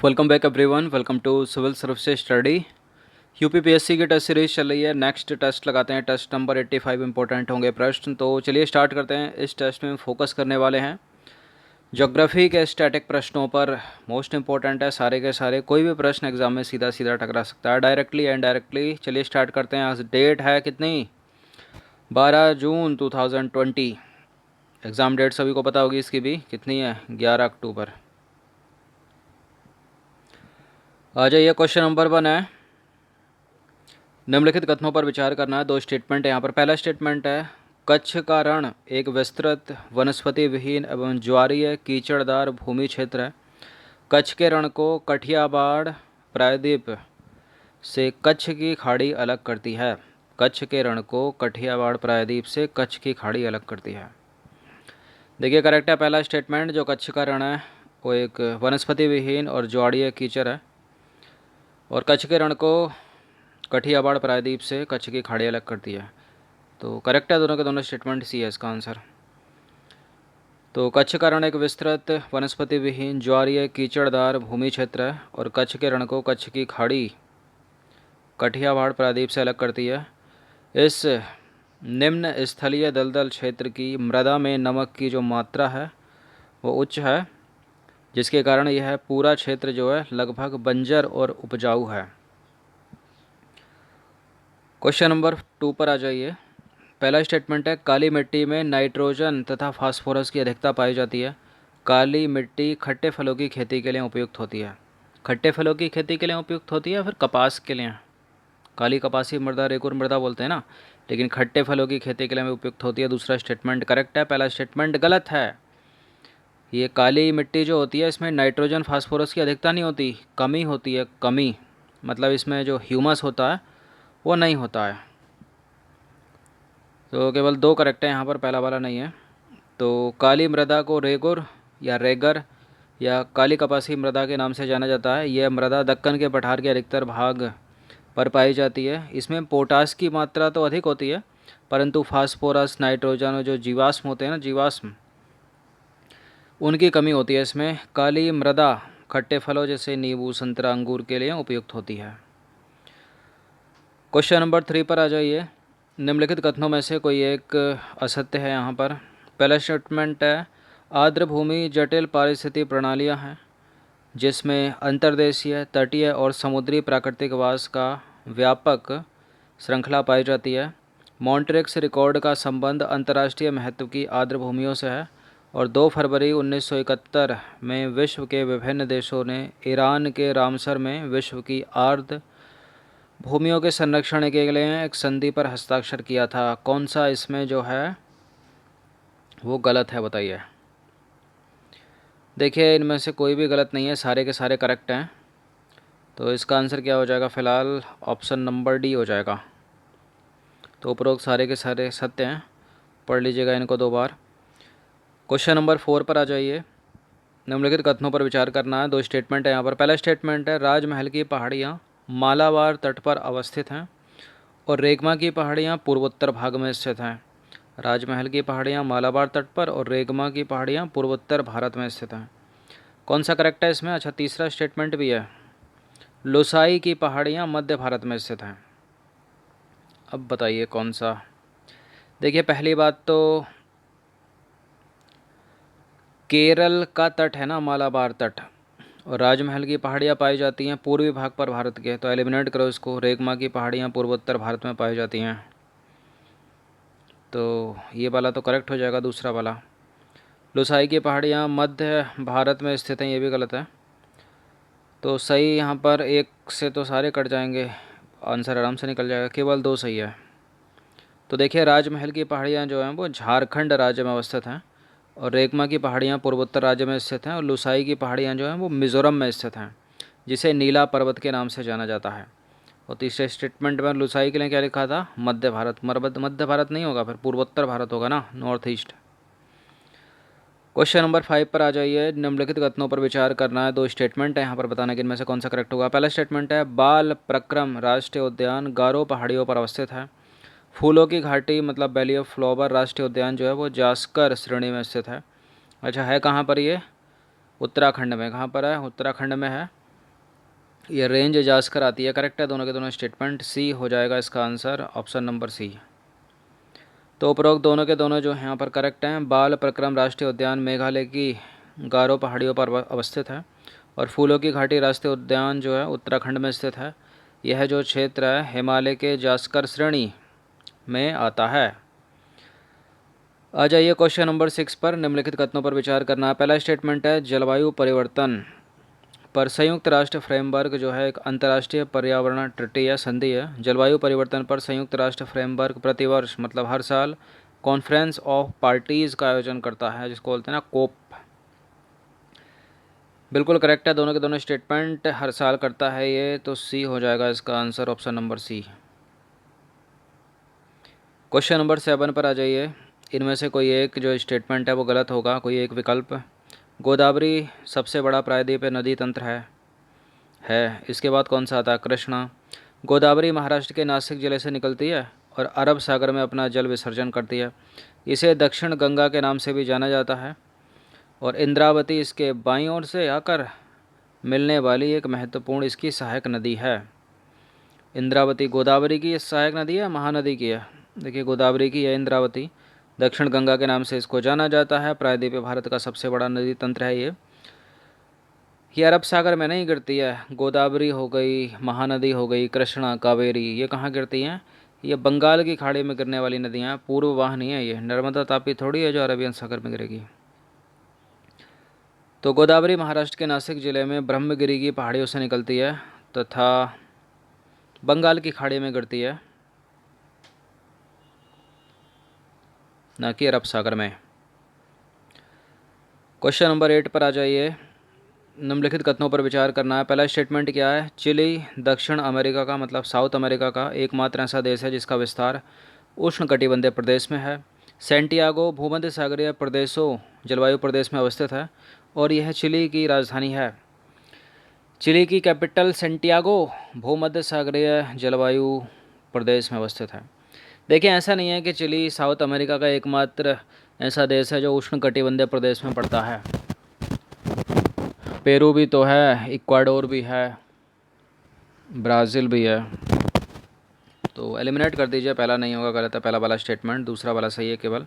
Welcome back everyone. Welcome to civil services study. UPPSC की test series चल रही है। नेक्स्ट टेस्ट लगाते हैं। टेस्ट नंबर 85 इंपॉर्टेंट होंगे प्रश्न। तो चलिए स्टार्ट करते हैं। इस टेस्ट में फोकस करने वाले हैं ज्योग्राफी के स्टैटिक प्रश्नों पर। मोस्ट इंपॉर्टेंट है सारे के सारे। कोई भी प्रश्न एग्जाम में सीधा सीधा टकरा सकता है, डायरेक्टली एंड डायरेक्टली। चलिए स्टार्ट करते हैं। आज डेट है कितनी, 12 जून 2020। एग्ज़ाम डेट सभी को पता होगी इसकी भी, कितनी है, 11 अक्टूबर। आ जाइए, क्वेश्चन नंबर 1 है। निम्नलिखित कथनों पर विचार करना है। दो स्टेटमेंट है यहाँ पर। पहला स्टेटमेंट है, कच्छ का रण एक विस्तृत वनस्पति विहीन एवं ज्वारीय कीचड़दार भूमि क्षेत्र है। कच्छ के रण को कठियावाड़ प्रायद्वीप से कच्छ की खाड़ी अलग करती है। कच्छ के रण को कठियावाड़ प्रायद्वीप से कच्छ की खाड़ी अलग करती है। देखिए करेक्ट है पहला स्टेटमेंट। जो कच्छ का रण है वो एक वनस्पति विहीन और ज्वारीय कीचड़ है, और कच्छ के रण को कठियावाड़ प्रायद्वीप से कच्छ की खाड़ी अलग करती है। तो करेक्ट है दोनों के दोनों स्टेटमेंट, सी है इसका आंसर। तो कच्छ का रण एक विस्तृत वनस्पति विहीन ज्वारीय कीचड़दार भूमि क्षेत्र है, और कच्छ के रण को कच्छ की खाड़ी कठियावाड़ प्रायद्वीप से अलग करती है। इस निम्न स्थलीय दलदल क्षेत्र की मृदा में नमक की जो मात्रा है वो उच्च है, जिसके कारण यह पूरा क्षेत्र जो है लगभग बंजर और उपजाऊ है। क्वेश्चन नंबर 2 पर आ जाइए। पहला स्टेटमेंट है, काली मिट्टी में नाइट्रोजन तथा फास्फोरस की अधिकता पाई जाती है। काली मिट्टी खट्टे फलों की खेती के लिए उपयुक्त होती है। खट्टे फलों की खेती के लिए उपयुक्त होती है, फिर कपास के लिए। काली कपासी मृदा, रेगुर मृदा बोलते हैं ना, लेकिन खट्टे फलों की खेती के लिए उपयुक्त होती है। दूसरा स्टेटमेंट करेक्ट है, पहला स्टेटमेंट गलत है। ये काली मिट्टी जो होती है इसमें नाइट्रोजन फास्फोरस की अधिकता नहीं होती, कमी होती है, कमी। मतलब इसमें जो ह्यूमस होता है वो नहीं होता है। तो केवल 2 करेक्ट है यहाँ पर, पहला वाला नहीं है। तो काली मृदा को रेगुर या रेगर या काली कपासी मृदा के नाम से जाना जाता है। यह मृदा दक्कन के पठार के अधिकतर भाग पर पाई जाती है। इसमें पोटास की मात्रा तो अधिक होती है, परंतु फास्फोरस, नाइट्रोजन और जो जीवाश्म होते हैं ना, जीवाश्म, उनकी कमी होती है इसमें। काली मृदा खट्टे फलों जैसे नींबू, संतरा, अंगूर के लिए उपयुक्त होती है। क्वेश्चन नंबर 3 पर आ जाइए। निम्नलिखित कथनों में से कोई एक असत्य है यहाँ पर। पहला स्टेटमेंट है, आर्द्र भूमि जटिल पारिस्थितिक प्रणालियाँ हैं जिसमें अंतर्देशीय, तटीय और समुद्री प्राकृतिक वास का व्यापक श्रृंखला पाई जाती है। मॉन्ट्रिक्स रिकॉर्ड का संबंध अंतर्राष्ट्रीय महत्व की आर्द्र भूमियों से है, और 2 फरवरी 1971 में विश्व के विभिन्न देशों ने ईरान के रामसर में विश्व की आर्द्र भूमियों के संरक्षण के लिए एक संधि पर हस्ताक्षर किया था। कौन सा इसमें जो है वो गलत है, बताइए। देखिए इनमें से कोई भी गलत नहीं है, सारे के सारे करेक्ट हैं। तो इसका आंसर क्या हो जाएगा, फ़िलहाल ऑप्शन नंबर डी हो जाएगा। तो उपरोक्त सारे के सारे सत्य हैं, पढ़ लीजिएगा इनको 2 बार। क्वेश्चन नंबर 4 पर आ जाइए। निम्नलिखित कथनों पर विचार करना है। 2 स्टेटमेंट है यहाँ पर। पहला स्टेटमेंट है, राजमहल की पहाड़ियाँ मालाबार तट पर अवस्थित हैं और रेगमा की पहाड़ियाँ पूर्वोत्तर भाग में स्थित हैं। राजमहल की पहाड़ियाँ मालाबार तट पर और रेगमा की पहाड़ियाँ पूर्वोत्तर भारत में स्थित हैं। कौन सा करेक्ट है इसमें? अच्छा, तीसरा स्टेटमेंट भी है, लोसाई की पहाड़ियाँ मध्य भारत में स्थित हैं। अब बताइए कौन सा। देखिए पहली बात तो केरल का तट है ना मालाबार तट, और राजमहल की पहाड़ियाँ पाई जाती हैं पूर्वी भाग पर भारत के, तो एलिमिनेट करो इसको। रेगमा की पहाड़ियाँ पूर्वोत्तर भारत में पाई जाती हैं, तो ये वाला तो करेक्ट हो जाएगा, दूसरा वाला। लोसाई की पहाड़ियाँ मध्य भारत में स्थित हैं, ये भी गलत है। तो सही यहाँ पर एक से तो सारे कट जाएंगे, आंसर आराम से निकल जाएगा, केवल 2 सही है। तो देखिए राजमहल की पहाड़ियाँ जो हैं वो झारखंड राज्य में अवस्थित हैं, और रेगमा की पहाड़ियाँ पूर्वोत्तर राज्य में स्थित हैं, और लुसाई की पहाड़ियाँ जो हैं वो मिज़ोरम में स्थित हैं, जिसे नीला पर्वत के नाम से जाना जाता है। और तीसरे स्टेटमेंट में लुसाई के लिए क्या लिखा था, मध्य भारत। मध्य भारत नहीं होगा, फिर पूर्वोत्तर भारत होगा ना, नॉर्थ ईस्ट। क्वेश्चन नंबर 5 पर आ जाइए। निम्नलिखित कथनों पर विचार करना है। 2 स्टेटमेंट है यहाँ पर, बताना कि इनमें से कौन सा करेक्ट होगा। पहला स्टेटमेंट है, बाल प्रक्रम राष्ट्रीय उद्यान गारो पहाड़ियों पर अवस्थित है। फूलों की घाटी मतलब वैली ऑफ फ्लावर राष्ट्रीय उद्यान जो है वो जास्कर श्रेणी में स्थित है। अच्छा, है कहाँ पर ये? उत्तराखंड में। कहाँ पर है? उत्तराखंड में है। ये रेंज जास्कर आती है। करेक्ट है दोनों के दोनों स्टेटमेंट, सी हो जाएगा इसका आंसर, ऑप्शन नंबर सी। तो उपरोक्त दोनों के दोनों जो हैं यहाँ पर करेक्ट हैं। बाल प्रक्रम राष्ट्रीय उद्यान मेघालय की गारो पहाड़ियों पर अवस्थित है, और फूलों की घाटी राष्ट्रीय उद्यान जो है उत्तराखंड में स्थित है। यह जो क्षेत्र है हिमालय के जास्कर श्रेणी में आता है। आ जाइए क्वेश्चन नंबर 6 पर। निम्नलिखित कथनों पर विचार करना है। पहला स्टेटमेंट है जलवायु परिवर्तन पर संयुक्त राष्ट्र फ्रेमवर्क जो है एक अंतर्राष्ट्रीय पर्यावरण ट्रीटी या संधि है। जलवायु परिवर्तन पर संयुक्त राष्ट्र फ्रेमवर्क प्रतिवर्ष मतलब हर साल कॉन्फ्रेंस ऑफ पार्टीज़ का आयोजन करता है, जिसको बोलते हैं ना कोप। बिल्कुल करेक्ट है दोनों के दोनों स्टेटमेंट, हर साल करता है ये, तो सी हो जाएगा इसका answer, option number C. Question number 7 पर आ जाइए। इनमें से कोई एक जो स्टेटमेंट है वो गलत होगा, कोई एक विकल्प। गोदावरी सबसे बड़ा प्रायद्वीपीय नदी तंत्र है। इसके बाद कौन सा आता है? कृष्णा। गोदावरी महाराष्ट्र के नासिक जिले से निकलती है और अरब सागर में अपना जल विसर्जन करती है। इसे दक्षिण गंगा के नाम से भी जाना जाता है, और इंद्रावती इसके बाईं ओर से आकर मिलने वाली एक महत्वपूर्ण इसकी सहायक नदी है। इंद्रावती गोदावरी की सहायक नदी है, महानदी की है? देखिए गोदावरी की है इंद्रावती, दक्षिण गंगा के नाम से इसको जाना जाता है। प्रायद्वीपीय भारत का सबसे बड़ा नदी तंत्र है ये अरब सागर में नहीं गिरती है। गोदावरी हो गई, महानदी हो गई, कृष्णा, कावेरी, ये कहाँ गिरती हैं? ये बंगाल की खाड़ी में गिरने वाली नदियाँ हैं, पूर्व वाहिनी है ये। नर्मदा तापी थोड़ी है जो अरबियन सागर में गिरेगी। तो गोदावरी महाराष्ट्र के नासिक जिले में ब्रह्मगिरी की पहाड़ियों से निकलती है तथा बंगाल की खाड़ी में गिरती है, न कि अरब सागर में। क्वेश्चन नंबर 8 पर आ जाइए। निम्नलिखित कथनों पर विचार करना है। पहला स्टेटमेंट क्या है? चिली दक्षिण अमेरिका का मतलब साउथ अमेरिका का एकमात्र ऐसा देश है जिसका विस्तार उष्णकटिबंधीय प्रदेश में है। सैंटियागो भूमध्य सागरीय प्रदेशों जलवायु प्रदेश में अवस्थित है, और यह चिली की राजधानी है। चिली की कैपिटल सैंटियागो भूमध्य सागरीय जलवायु प्रदेश में अवस्थित है। देखिए ऐसा नहीं है कि चिली साउथ अमेरिका का एकमात्र ऐसा देश है जो उष्णकटिबंधीय प्रदेश में पड़ता है। पेरू भी तो है, इक्वाडोर भी है, ब्राज़ील भी है। तो एलिमिनेट कर दीजिए, पहला नहीं होगा, गलत है पहला वाला स्टेटमेंट, दूसरा वाला सही है केवल।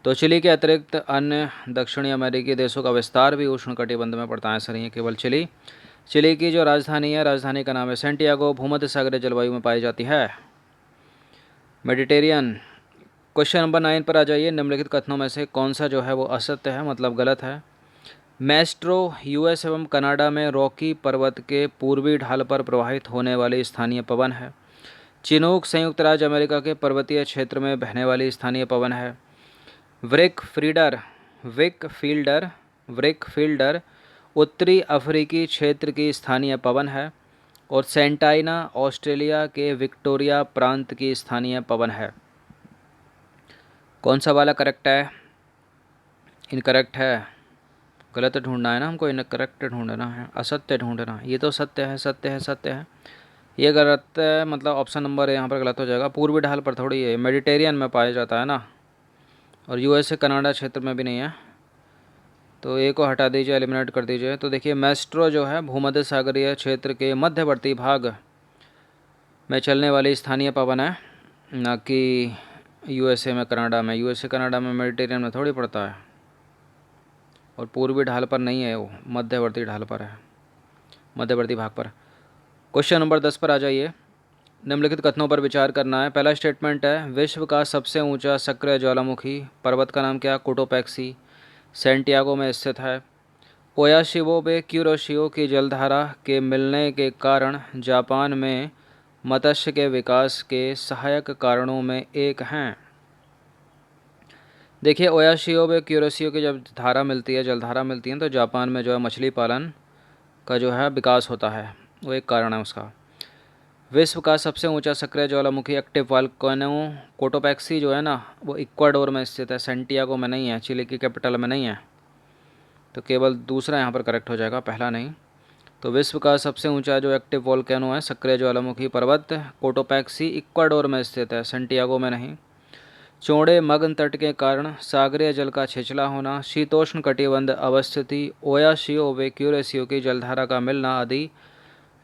तो चिली के अतिरिक्त अन्य दक्षिणी अमेरिकी देशों का विस्तार भी उष्णकटिबंध में पड़ता है, ऐसा नहीं है केवल चिली। चिली की जो राजधानी है, राजधानी का नाम है सैंटियागो, भूमध्य सागरीय जलवायु में पाई जाती है, मेडिटेरियन। क्वेश्चन नंबर 9 पर आ जाइए। निम्नलिखित कथनों में से कौन सा जो है वो असत्य है, मतलब गलत है? मैस्ट्रो यूएस एवं कनाडा में रॉकी पर्वत के पूर्वी ढाल पर प्रवाहित होने वाली स्थानीय पवन है। चिनूक संयुक्त राज्य अमेरिका के पर्वतीय क्षेत्र में बहने वाली स्थानीय पवन है। व्रिक फील्डर उत्तरी अफ्रीकी क्षेत्र की स्थानीय पवन है, और सेंटाइना ऑस्ट्रेलिया के विक्टोरिया प्रांत की स्थानीय पवन है। कौन सा वाला करेक्ट है? इनकरेक्ट है, गलत ढूंढना है ना हमको, इनकरेक्ट ढूंढना है, असत्य ढूंढना है। ये तो सत्य है, सत्य है, सत्य है। ये गलत है, मतलब ऑप्शन नंबर यहाँ पर गलत हो जाएगा। पूर्वी ढाल पर थोड़ी है, मेडिटेरियन में पाया जाता है ना, और यूएसए कनाडा क्षेत्र में भी नहीं है। तो ए को हटा दीजिए, एलिमिनेट कर दीजिए। तो देखिए मैस्ट्रो जो है भूमध्य सागरीय क्षेत्र के मध्यवर्ती भाग में चलने वाली स्थानीय पवन है, ना कि यूएसए में कनाडा में। यूएसए कनाडा में मेडिटेरियन में थोड़ी पड़ता है, और पूर्वी ढाल पर नहीं है, वो मध्यवर्ती ढाल पर है, मध्यवर्ती भाग पर। क्वेश्चन नंबर 10 पर आ जाइए। निम्नलिखित कथनों पर विचार करना है। पहला स्टेटमेंट है विश्व का सबसे ऊंचा सक्रिय ज्वालामुखी पर्वत का नाम क्या? कोटोपैक्सी, सैंटियागो में स्थित है। ओयाशिबो में क्यूरोशियो की जलधारा के मिलने के कारण जापान में मत्स्य के विकास के सहायक कारणों में एक हैं। देखिए ओयाशियो में क्यूरोशियो की जब धारा मिलती है, जलधारा मिलती है, तो जापान में जो है मछली पालन का जो है विकास होता है, वो एक कारण है उसका। विश्व का सबसे ऊंचा सक्रिय ज्वालामुखी एक्टिव वॉल्केनो कोटोपैक्सी जो है ना, वो इक्वाडोर में स्थित है, सैंटियागो में नहीं है, चिली की कैपिटल में नहीं है। तो केवल दूसरा यहाँ पर करेक्ट हो जाएगा, पहला नहीं। तो विश्व का सबसे ऊंचा जो एक्टिव वॉल्केनो है, सक्रिय ज्वालामुखी पर्वत, कोटोपैक्सी इक्वाडोर में स्थित है, सैंटियागो में नहीं। चौड़े मग्न तट के कारण सागरीय जल का छिछला होना, शीतोष्ण कटिबंध अवस्थिति, ओयाशियो व क्यूरेशियो की जलधारा का मिलना आदि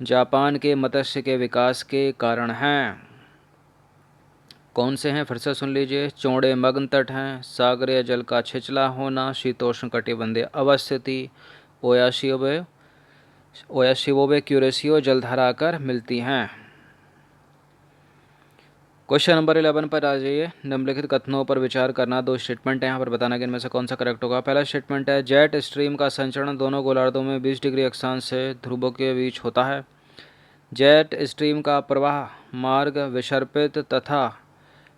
जापान के मत्स्य के विकास के कारण हैं। कौन से हैं, फिर से सुन लीजिए। चौड़े मग्न तट हैं, सागरीय जल का छिछला होना, शीतोष्ण कटिबंधीय अवस्थिति, ओयाशिबोबे क्यूरेसियो जलधारा आकर मिलती हैं। क्वेश्चन नंबर 11 पर आ जाइए। निम्नलिखित कथनों पर विचार करना। दो स्टेटमेंट है यहाँ पर, बताना कि इनमें से कौन सा करेक्ट होगा। पहला स्टेटमेंट है, जेट स्ट्रीम का संचरण दोनों गोलार्धों में 20 डिग्री अक्षांश से ध्रुवों के बीच होता है। जेट स्ट्रीम का प्रवाह मार्ग विसर्पित तथा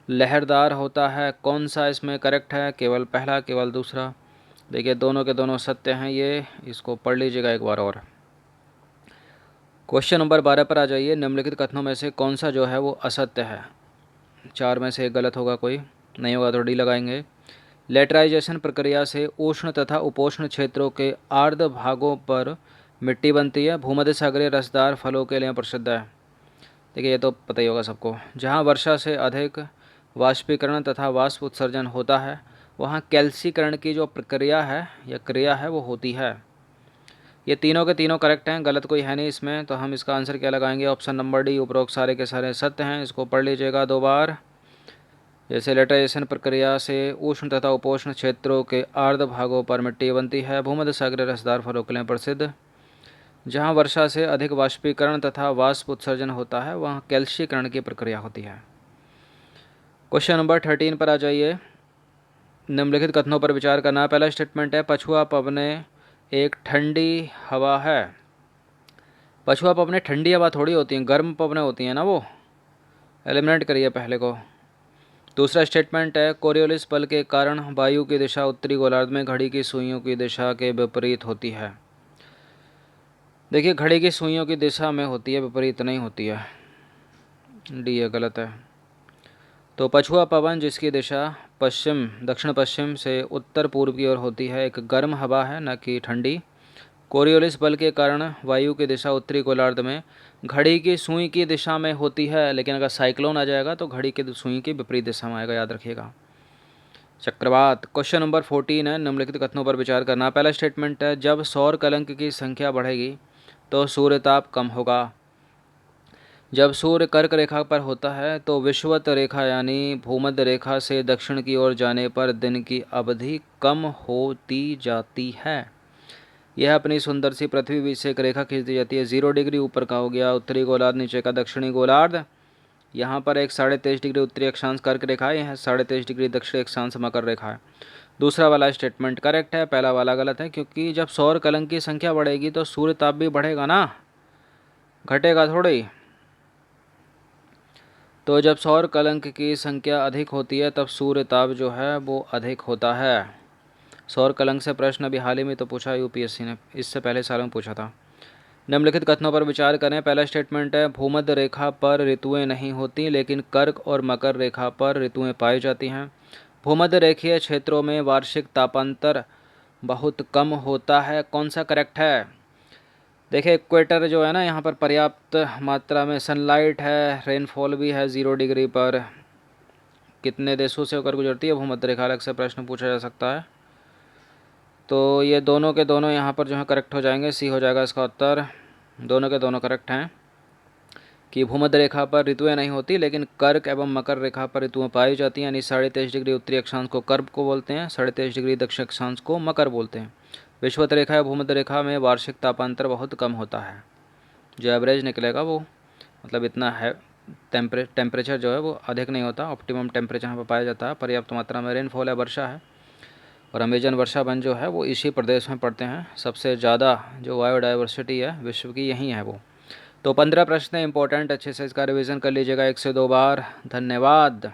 लहरदार होता है। कौन सा इसमें करेक्ट है, केवल पहला, केवल दूसरा। देखिए दोनों के दोनों सत्य हैं, ये इसको पढ़ लीजिएगा एक बार और। क्वेश्चन नंबर 12 पर आ जाइए। निम्नलिखित कथनों में से कौन सा जो है वो असत्य है। 4 में से एक गलत होगा, कोई नहीं होगा तो डी लगाएंगे। लेटराइजेशन प्रक्रिया से उष्ण तथा उपोष्ण क्षेत्रों के आर्द्र भागों पर मिट्टी बनती है। भूमध्य सागरीय रसदार फलों के लिए प्रसिद्ध है। देखिए ये तो पता ही होगा सबको। जहाँ वर्षा से अधिक वाष्पीकरण तथा वाष्प उत्सर्जन होता है, वहाँ कैल्सीकरण की जो प्रक्रिया है या क्रिया है वो होती है। ये तीनों के तीनों करेक्ट हैं, गलत कोई है नहीं इसमें। तो हम इसका आंसर क्या लगाएंगे, ऑप्शन नंबर डी। उपरोक्त सारे के सारे सत्य हैं, इसको पढ़ लीजिएगा 2 बार। जैसे लेटराइजेशन प्रक्रिया से उष्ण तथा उपोष्ण क्षेत्रों के आर्द्र भागों पर मिट्टी बनती है। भूमध्य सागरीय रसदार फलों के लिए प्रसिद्ध। जहाँ वर्षा से अधिक वाष्पीकरण तथा वाष्प उत्सर्जन होता है, वहाँ कैल्सीकरण की प्रक्रिया होती है। क्वेश्चन नंबर 13 पर आ जाइए। निम्नलिखित कथनों पर विचार करना। पहला स्टेटमेंट है, पछुआ पवने एक ठंडी हवा है। पछुआ पवने ठंडी हवा थोड़ी होती हैं, गर्म पवने होती हैं ना, वो एलिमिनेट करिए पहले को। दूसरा स्टेटमेंट है, कोरियोलिस बल के कारण वायु की दिशा उत्तरी गोलार्ध में घड़ी की सुइयों की दिशा के विपरीत होती है। देखिए घड़ी की सुइयों की दिशा में होती है, विपरीत नहीं होती है। डी ये गलत है। तो पछुआ पवन जिसकी दिशा पश्चिम दक्षिण पश्चिम से उत्तर पूर्व की ओर होती है, एक गर्म हवा है, न कि ठंडी। कोरियोलिस बल के कारण वायु की दिशा उत्तरी गोलार्ध में घड़ी की सुई की दिशा में होती है, लेकिन अगर साइक्लोन आ जाएगा तो घड़ी की सुई की विपरीत दिशा में आएगा, याद रखिएगा। चक्रवात। क्वेश्चन नंबर 14 है, निम्नलिखित कथनों पर विचार करना। पहला स्टेटमेंट है, जब सौर कलंक की संख्या बढ़ेगी तो सूर्यताप कम होगा। जब सूर्य कर्क रेखा पर होता है तो विषुवत रेखा यानी भूमध्य रेखा से दक्षिण की ओर जाने पर दिन की अवधि कम होती जाती है। यह अपनी सुंदर सी पृथ्वी बीच से एक रेखा खींचती जाती है। 0 डिग्री ऊपर का हो गया उत्तरी गोलार्ध, नीचे का दक्षिणी गोलार्ध। यहाँ पर एक 23.5 डिग्री उत्तरी अक्षांश कर्क रेखा है, यह 23.5 डिग्री दक्षिणी अक्षांश मकर रेखा है। दूसरा वाला स्टेटमेंट करेक्ट है, पहला वाला गलत है, क्योंकि जब सौर कलंक की संख्या बढ़ेगी तो सूर्य ताप भी बढ़ेगा ना, घटेगा थोड़ी। तो जब सौर कलंक की संख्या अधिक होती है तब सूर्य ताप जो है वो अधिक होता है। सौर कलंक से प्रश्न अभी हाल ही में तो पूछा यूपीएससी ने, इससे पहले साल में पूछा था। निम्नलिखित कथनों पर विचार करें। पहला स्टेटमेंट है, भूमध्य रेखा पर ऋतुएं नहीं होती, लेकिन कर्क और मकर रेखा पर ऋतुएं पाई जाती हैं। भूमध्य रेखीय क्षेत्रों में वार्षिक तापांतर बहुत कम होता है। कौन सा करेक्ट है। देखिए इक्वेटर जो है ना, यहाँ पर पर्याप्त मात्रा में सनलाइट है, रेनफॉल भी है 0 डिग्री पर। कितने देशों से होकर गुजरती है भूमध्य रेखा, अलग से प्रश्न पूछा जा सकता है। तो ये दोनों के दोनों यहाँ पर जो है करेक्ट हो जाएंगे, सी हो जाएगा इसका उत्तर। दोनों के दोनों करेक्ट हैं कि भूमध्य रेखा पर ऋतुएं नहीं होती, लेकिन कर्क एवं मकर रेखा पर ऋतुएं पाई जाती हैं। यानी 23.5 डिग्री उत्तरी अक्षांश को कर्क को बोलते हैं, 23.5 डिग्री दक्षिण अक्षांश को मकर बोलते हैं। विषुवत रेखा या भूमध्य रेखा में वार्षिक तापांतर बहुत कम होता है। जो एवरेज निकलेगा वो मतलब इतना है, टेम्परेचर जो है वो अधिक नहीं होता, ऑप्टिमम टेम्परेचर यहाँ पर पाया जाता है। पर्याप्त मात्रा में रेनफॉल है, वर्षा है। और अमेजन वर्षा वन जो है वो इसी प्रदेश में पड़ते हैं। सबसे ज़्यादा जो बायोडाइवर्सिटी है विश्व की यहीं है वो। तो 15 प्रश्न इंपॉर्टेंट, अच्छे से इसका रिवीजन कर लीजिएगा 1 से 2 बार। धन्यवाद।